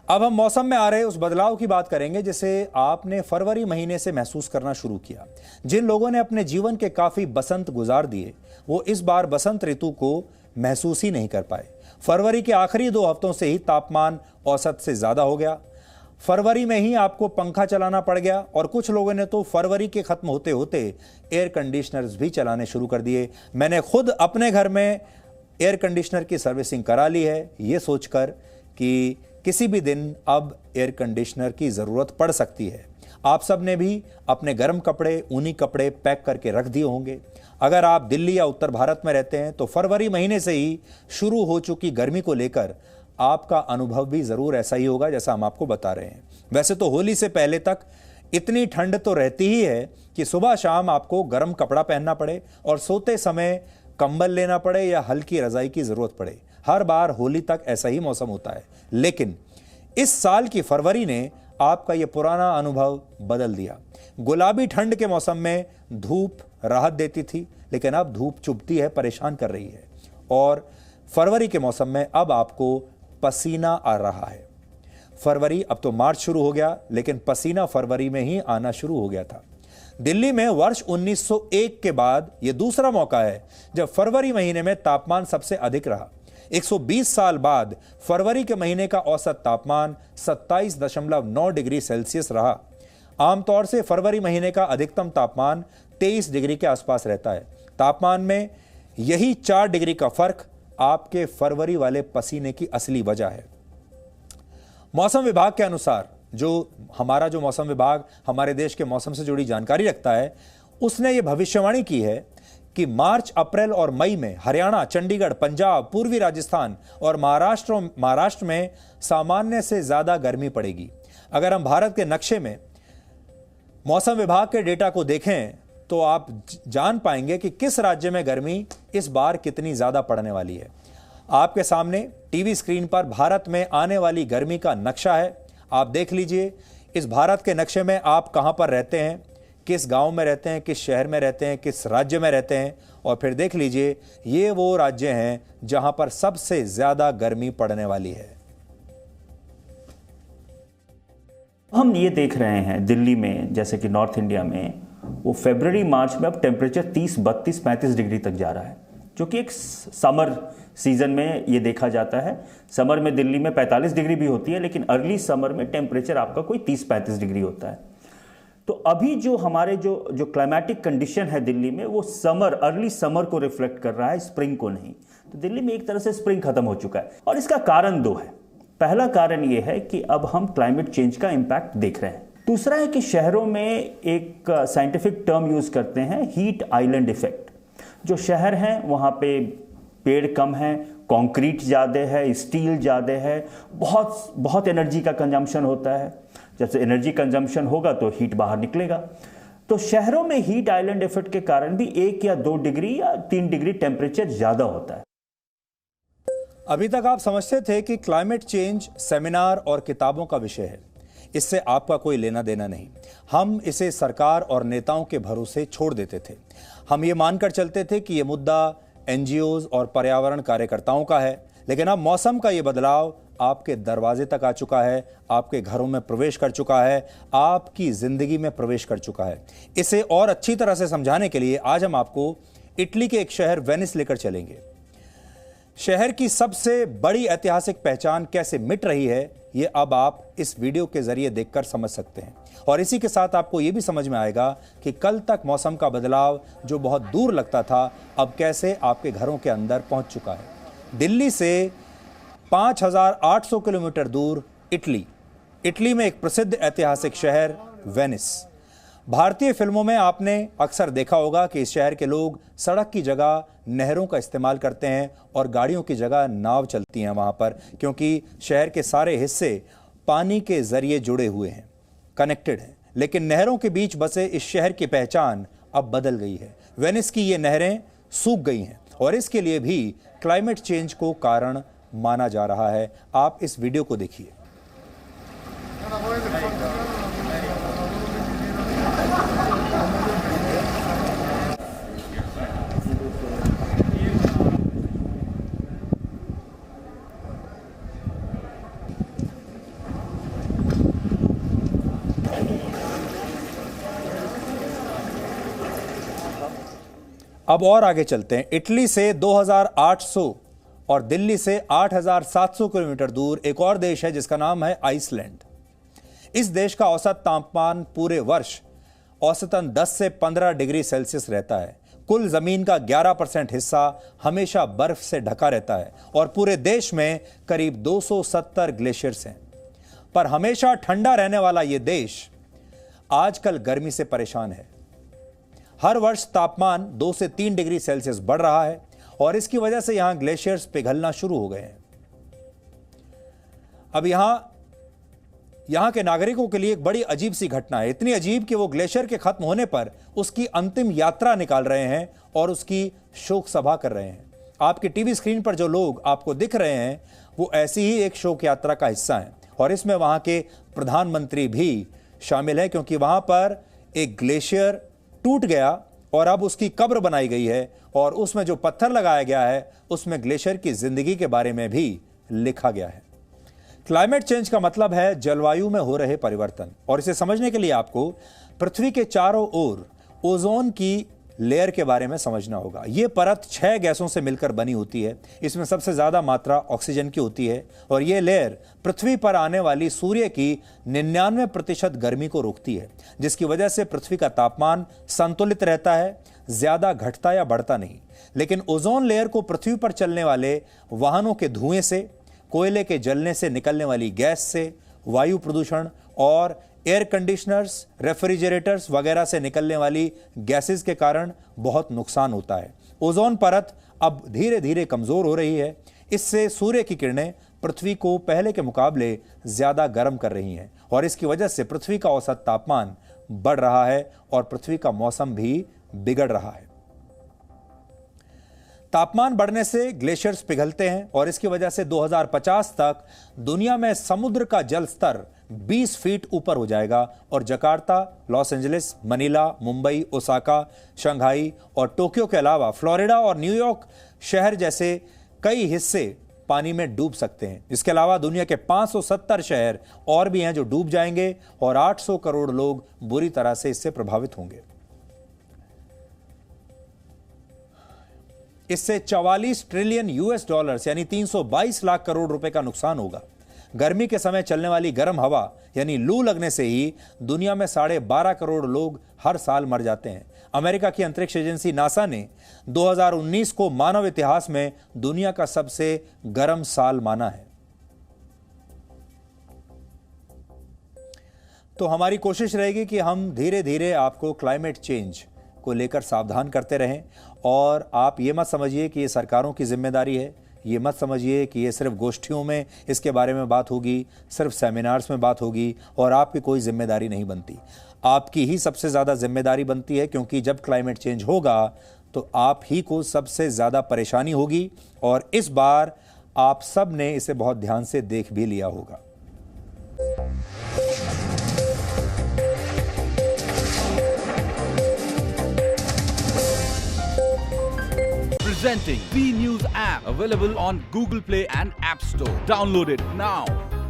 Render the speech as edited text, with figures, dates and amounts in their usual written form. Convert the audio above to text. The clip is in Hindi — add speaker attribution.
Speaker 1: अब हम मौसम में आ रहे उस बदलाव की बात करेंगे जिसे आपने फरवरी महीने से महसूस करना शुरू किया। जिन लोगों ने अपने जीवन के काफी बसंत गुजार दिए, वो इस बार बसंत ऋतु को महसूस ही नहीं कर पाए। फरवरी के आखिरी 2 हफ्तों से ही तापमान औसत से ज्यादा हो गया। फरवरी में ही आपको पंखा चलाना पड़ गया और कुछ लोगों ने तो फरवरी के खत्म होते होते एयर कंडीशनर्स भी चलाने शुरू कर दिए। मैंने खुद अपने घर में एयर कंडीशनर की सर्विसिंग करा ली है, ये सोचकर कि किसी भी दिन अब एयर कंडीशनर की जरूरत पड़ सकती है। आप सब ने भी अपने गर्म कपड़े, ऊनी कपड़े पैक करके रख दिए होंगे। अगर आप दिल्ली या उत्तर भारत में रहते हैं तो फरवरी महीने से ही शुरू हो चुकी गर्मी को लेकर आपका अनुभव भी जरूर ऐसा ही होगा जैसा हम आपको बता रहे हैं। वैसे तो होली से पहले तक इतनी ठंड तो रहती ही है कि सुबह शाम आपको गर्म कपड़ा पहनना पड़े और सोते समय कंबल लेना पड़े या हल्की रजाई की जरूरत पड़े। हर बार होली तक ऐसा ही मौसम होता है, लेकिन इस साल की फरवरी ने आपका यह पुराना अनुभव बदल दिया। गुलाबी ठंड के मौसम में धूप राहत देती थी, लेकिन अब धूप चुभती है, परेशान कर रही है। और फरवरी के मौसम में अब आपको पसीना आ रहा है। फरवरी, अब तो मार्च शुरू हो गया, लेकिन पसीना फरवरी में ही आना शुरू हो गया था। दिल्ली में वर्ष 1901 के बाद यह दूसरा मौका है जब फरवरी महीने में तापमान सबसे अधिक रहा। 120 साल बाद फरवरी के महीने का औसत तापमान 27.9 डिग्री सेल्सियस रहा। आमतौर से फरवरी महीने का अधिकतम तापमान 23 डिग्री के आसपास रहता है। तापमान में यही 4 डिग्री का फर्क आपके फरवरी वाले पसीने की असली वजह है। मौसम विभाग के अनुसार, जो मौसम विभाग हमारे देश के मौसम से जुड़ी जानकारी रखता है, उसने ये भविष्यवाणी की है कि मार्च, अप्रैल और मई में हरियाणा, चंडीगढ़, पंजाब, पूर्वी राजस्थान और महाराष्ट्र में सामान्य से ज्यादा गर्मी पड़ेगी। अगर हम भारत के नक्शे में मौसम विभाग के डेटा को देखें तो आप जान पाएंगे कि किस राज्य में गर्मी इस बार कितनी ज्यादा पड़ने वाली है। आपके सामने टीवी स्क्रीन पर भारत में आने वाली गर्मी का नक्शा है। आप देख लीजिए इस भारत के नक्शे में आप कहां पर रहते हैं, किस गांव में रहते हैं, किस शहर में रहते हैं, किस राज्य में रहते हैं, और फिर देख लीजिए ये वो राज्य हैं जहां पर सबसे ज्यादा गर्मी पड़ने वाली है।
Speaker 2: हम ये देख रहे हैं दिल्ली में, जैसे कि नॉर्थ इंडिया में वो फरवरी मार्च में अब टेम्परेचर 30, 32, 35 डिग्री तक जा रहा है, जो कि एक समर सीजन में ये देखा जाता है। समर में दिल्ली में 45 डिग्री भी होती है, लेकिन अर्ली समर में टेम्परेचर आपका कोई 30-35 डिग्री होता है। तो अभी जो हमारे जो क्लाइमेटिक कंडीशन है दिल्ली में, वो अर्ली समर को रिफ्लेक्ट कर रहा है, स्प्रिंग को नहीं। तो दिल्ली में एक तरह से स्प्रिंग खत्म हो चुका है और इसका कारण 2 है। पहला कारण ये है कि अब हम क्लाइमेट चेंज का इंपैक्ट देख रहे हैं। दूसरा है कि शहरों में एक साइंटिफिक टर्म यूज करते हैं, हीट आइलैंड इफेक्ट। जो शहर हैं वहाँ पे पेड़ कम है, कंक्रीट ज़्यादा है, स्टील ज़्यादा है, बहुत एनर्जी का कंजम्पशन होता है। जब से एनर्जी कंजम्पशन होगा तो हीट बाहर निकलेगा। तो शहरों में हीट आइलैंड इफेक्ट के कारण भी 1 या 2 डिग्री या 3 डिग्री टेम्परेचर ज़्यादा होता है।
Speaker 1: अभी तक आप समझते थे कि क्लाइमेट चेंज सेमिनार और किताबों का विषय है, इससे आपका कोई लेना देना नहीं। हम इसे सरकार और नेताओं के भरोसे छोड़ देते थे। हम ये मानकर चलते थे कि ये मुद्दा एनजीओज और पर्यावरण कार्यकर्ताओं का है। लेकिन अब मौसम का ये बदलाव आपके दरवाजे तक आ चुका है, आपके घरों में प्रवेश कर चुका है, आपकी जिंदगी में प्रवेश कर चुका है। इसे और अच्छी तरह से समझाने के लिए आज हम आपको इटली के एक शहर वेनिस लेकर चलेंगे। शहर की सबसे बड़ी ऐतिहासिक पहचान कैसे मिट रही है, ये अब आप इस वीडियो के जरिए देखकर समझ सकते हैं। और इसी के साथ आपको यह भी समझ में आएगा कि कल तक मौसम का बदलाव जो बहुत दूर लगता था, अब कैसे आपके घरों के अंदर पहुंच चुका है। दिल्ली से 5800 किलोमीटर दूर इटली में एक प्रसिद्ध ऐतिहासिक शहर वेनिस। भारतीय फिल्मों में आपने अक्सर देखा होगा कि इस शहर के लोग सड़क की जगह नहरों का इस्तेमाल करते हैं और गाड़ियों की जगह नाव चलती हैं वहां पर, क्योंकि शहर के सारे हिस्से पानी के जरिए जुड़े हुए हैं, कनेक्टेड हैं। लेकिन नहरों के बीच बसे इस शहर की पहचान अब बदल गई है। वेनिस की ये नहरें सूख गई हैं और इसके लिए भी क्लाइमेट चेंज को कारण माना जा रहा है। आप इस वीडियो को देखिए। अब और आगे चलते हैं। इटली से 2800 और दिल्ली से 8700 किलोमीटर दूर एक और देश है जिसका नाम है आइसलैंड। इस देश का औसत तापमान पूरे वर्ष औसतन 10 से 15 डिग्री सेल्सियस रहता है। कुल जमीन का 11% हिस्सा हमेशा बर्फ से ढका रहता है और पूरे देश में करीब 270 ग्लेशियर्स हैं। पर हमेशा ठंडा रहने वाला यह देश आजकल गर्मी से परेशान है। हर वर्ष तापमान 2 से 3 डिग्री सेल्सियस बढ़ रहा है और इसकी वजह से यहां ग्लेशियर्स पिघलना शुरू हो गए हैं। अब यहां के नागरिकों के लिए एक बड़ी अजीब सी घटना है, इतनी अजीब कि वो ग्लेशियर के खत्म होने पर उसकी अंतिम यात्रा निकाल रहे हैं और उसकी शोक सभा कर रहे हैं। आपकी टीवी स्क्रीन पर जो लोग आपको दिख रहे हैं वो ऐसी ही एक शोक यात्रा का हिस्सा हैं और इसमें वहां के प्रधानमंत्री भी शामिल हैं, क्योंकि वहां पर एक ग्लेशियर टूट गया और अब उसकी कब्र बनाई गई है और उसमें जो पत्थर लगाया गया है उसमें ग्लेशियर की जिंदगी के बारे में भी लिखा गया है। क्लाइमेट चेंज का मतलब है जलवायु में हो रहे परिवर्तन, और इसे समझने के लिए आपको पृथ्वी के चारों ओर ओजोन की लेयर के बारे में समझना होगा। यह परत 6 गैसों से मिलकर बनी होती है। इसमें सबसे ज्यादा मात्रा ऑक्सीजन की होती है और यह लेयर पृथ्वी पर आने वाली सूर्य की 99% गर्मी को रोकती है, जिसकी वजह से पृथ्वी का तापमान संतुलित रहता है, ज्यादा घटता या बढ़ता नहीं। लेकिन ओजोन लेयर को पृथ्वी पर चलने वाले वाहनों के धुएं से, कोयले के जलने से निकलने वाली गैस से, वायु प्रदूषण और एयर कंडीशनर्स, रेफ्रिजरेटर्स वगैरह से निकलने वाली गैसेस के कारण बहुत नुकसान होता है। ओजोन परत अब धीरे धीरे कमजोर हो रही है। इससे सूर्य की किरणें पृथ्वी को पहले के मुकाबले ज्यादा गर्म कर रही हैं और इसकी वजह से पृथ्वी का औसत तापमान बढ़ रहा है और पृथ्वी का मौसम भी बिगड़ रहा है। तापमान बढ़ने से ग्लेशियर्स पिघलते हैं और इसकी वजह से 2050 तक दुनिया में समुद्र का जल स्तर 20 फीट ऊपर हो जाएगा और Jakarta, Los Angeles, Manila, Mumbai, Osaka, Shanghai और टोक्यो के अलावा फ्लोरिडा और न्यूयॉर्क शहर जैसे कई हिस्से पानी में डूब सकते हैं। इसके अलावा दुनिया के 570 शहर और भी हैं जो डूब जाएंगे और 800 करोड़ लोग बुरी तरह से इससे प्रभावित होंगे। इससे 44 ट्रिलियन यूएस डॉलर्स यानी 322 लाख करोड़ रुपए का नुकसान होगा। गर्मी के समय चलने वाली गर्म हवा यानी लू लगने से ही दुनिया में 12.5 करोड़ लोग हर साल मर जाते हैं। अमेरिका की अंतरिक्ष एजेंसी नासा ने 2019 को मानव इतिहास में दुनिया का सबसे गर्म साल माना है। तो हमारी कोशिश रहेगी कि हम धीरे धीरे आपको क्लाइमेट चेंज को लेकर सावधान करते रहें और आप ये मत समझिए कि ये सरकारों की जिम्मेदारी है, ये मत समझिए कि ये सिर्फ गोष्ठियों में इसके बारे में बात होगी, सिर्फ सेमिनार्स में बात होगी और आपकी कोई जिम्मेदारी नहीं बनती। आपकी ही सबसे ज़्यादा जिम्मेदारी बनती है, क्योंकि जब क्लाइमेट चेंज होगा तो आप ही को सबसे ज़्यादा परेशानी होगी और इस बार आप सब ने इसे बहुत ध्यान से देख भी लिया होगा।
Speaker 3: Presenting B News app, available on Google Play and App Store. Download it now.